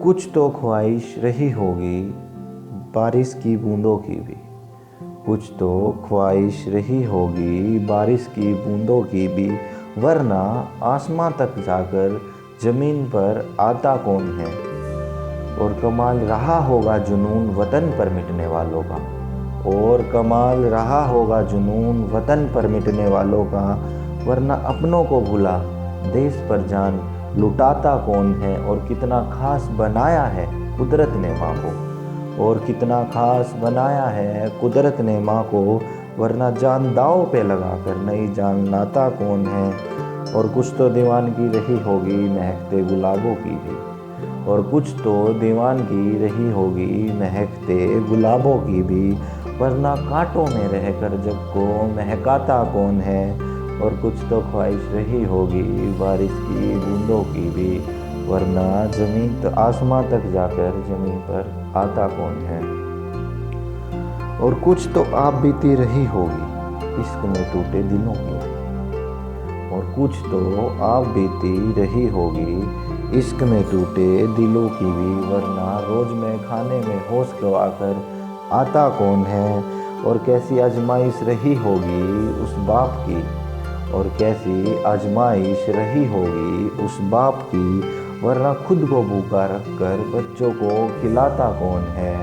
कुछ तो ख्वाहिश रही होगी बारिश की बूंदों की भी, कुछ तो ख्वाहिश रही होगी बारिश की बूंदों की भी, वरना आसमां तक जाकर ज़मीन पर आता कौन है। और कमाल रहा होगा जुनून वतन पर मिटने वालों का, और कमाल रहा होगा जुनून वतन पर मिटने वालों का, वरना अपनों को भूला देश पर जान लुटाता कौन है। और कितना खास बनाया है कुदरत ने माँ को, और कितना खास बनाया है कुदरत ने माँ को, वरना जान दाव पे लगा कर नई जान लाता कौन है। और कुछ तो दीवानगी रही होगी महकते गुलाबों की भी, और कुछ तो दीवानगी रही होगी महकते गुलाबों की भी, वरना कांटों में रहकर जग को महकाता कौन है। और कुछ तो ख्वाहिश रही होगी बारिश की बूंदों की भी, वरना ज़मीन तो आसमां तक जाकर ज़मीन पर आता कौन है। और कुछ तो आप बीती रही होगी इश्क में टूटे दिलों की भी, और कुछ तो आप बीती रही होगी इश्क में टूटे दिलों की भी, वरना रोज़ में खाने में होश गंवाकर आता कौन है। और कैसी आजमाइश रही होगी उस बाप की, और कैसी आजमाइश रही होगी उस बाप की, वरना खुद को भूखा रखकर बच्चों को खिलाता कौन है।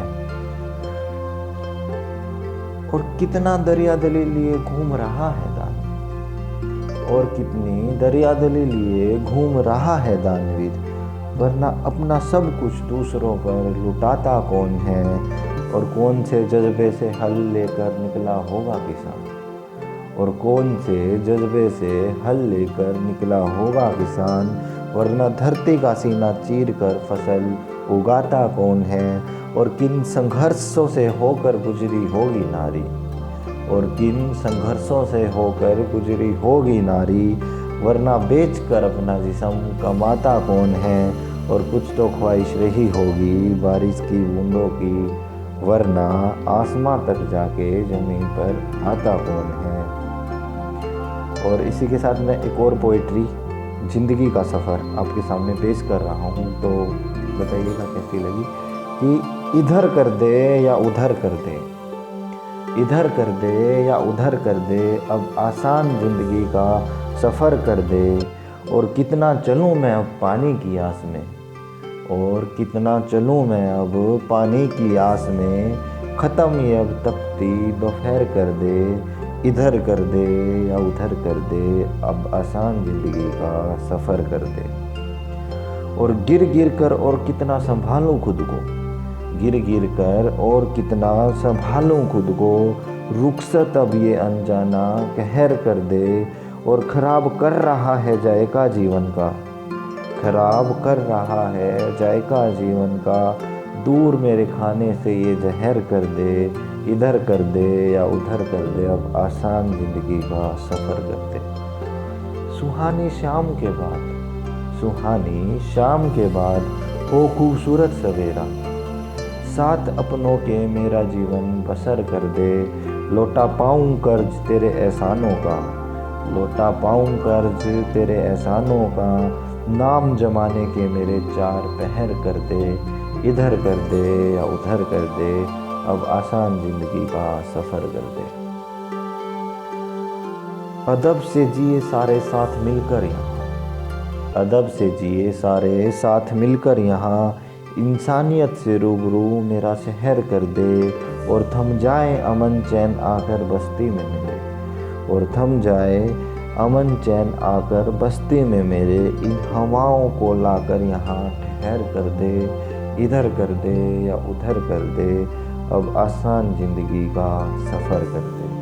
और कितना दरियादली लिए घूम रहा है दान, और कितनी दरियादली लिए घूम रहा है दानवीर, वरना अपना सब कुछ दूसरों पर लुटाता कौन है। और कौन से जज्बे से हल लेकर निकला होगा किसान, और कौन से जज्बे से हल लेकर निकला होगा किसान, वरना धरती का सीना चीर कर फसल उगाता कौन है। और किन संघर्षों से होकर गुजरी होगी नारी, और किन संघर्षों से होकर गुजरी होगी नारी, वरना बेच कर अपना जिस्म कमाता कौन है। और कुछ तो ख्वाहिश रही होगी बारिश की बूंदों की, वरना आसमां तक जाके ज़मीन पर आता कौन है। और इसी के साथ मैं एक और पोइट्री ज़िंदगी का सफ़र आपके सामने पेश कर रहा हूँ, तो बताइएगा कैसी लगी। कि इधर कर दे या उधर कर दे, इधर कर दे या उधर कर दे, अब आसान ज़िंदगी का सफ़र कर दे। और कितना चलूँ मैं अब पानी की आस में, और कितना चलूँ मैं अब पानी की आस में, ख़त्म ये अब तपती दोपहर कर दे। इधर कर दे या उधर कर दे, अब आसान ज़िंदगी का सफ़र कर दे। और गिर गिर कर और कितना संभालूं खुद को, गिर गिर कर और कितना संभालूं खुद को, रुखसत अब ये अनजाना कहर कर दे। और ख़राब कर रहा है जायका जीवन का, खराब कर रहा है जायका जीवन का, दूर मेरे खाने से ये जहर कर दे। इधर कर दे या उधर कर दे, अब आसान ज़िंदगी का सफ़र कर दे। सुहानी शाम के बाद, सुहानी शाम के बाद हो खूबसूरत सवेरा, साथ अपनों के मेरा जीवन बसर कर दे। लौटा पाऊँ कर्ज तेरे एहसानों का, लौटा पाऊँ कर्ज तेरे एहसानों का, नाम जमाने के मेरे चार पहर कर दे। इधर कर दे या उधर कर दे, अब आसान ज़िंदगी का सफ़र कर दे। अदब से जिए सारे साथ मिलकर यहाँ, अदब से जिए सारे साथ मिलकर यहाँ, इंसानियत से रूबरू मेरा शहर कर दे। और थम जाए अमन चैन आकर बस्ती में मिले, और थम जाए अमन चैन आकर बस्ती में मेरे, इन हवाओं को लाकर यहाँ ठहर कर दे। इधर कर दे या उधर कर दे, अब आसान ज़िंदगी का सफ़र कर दे।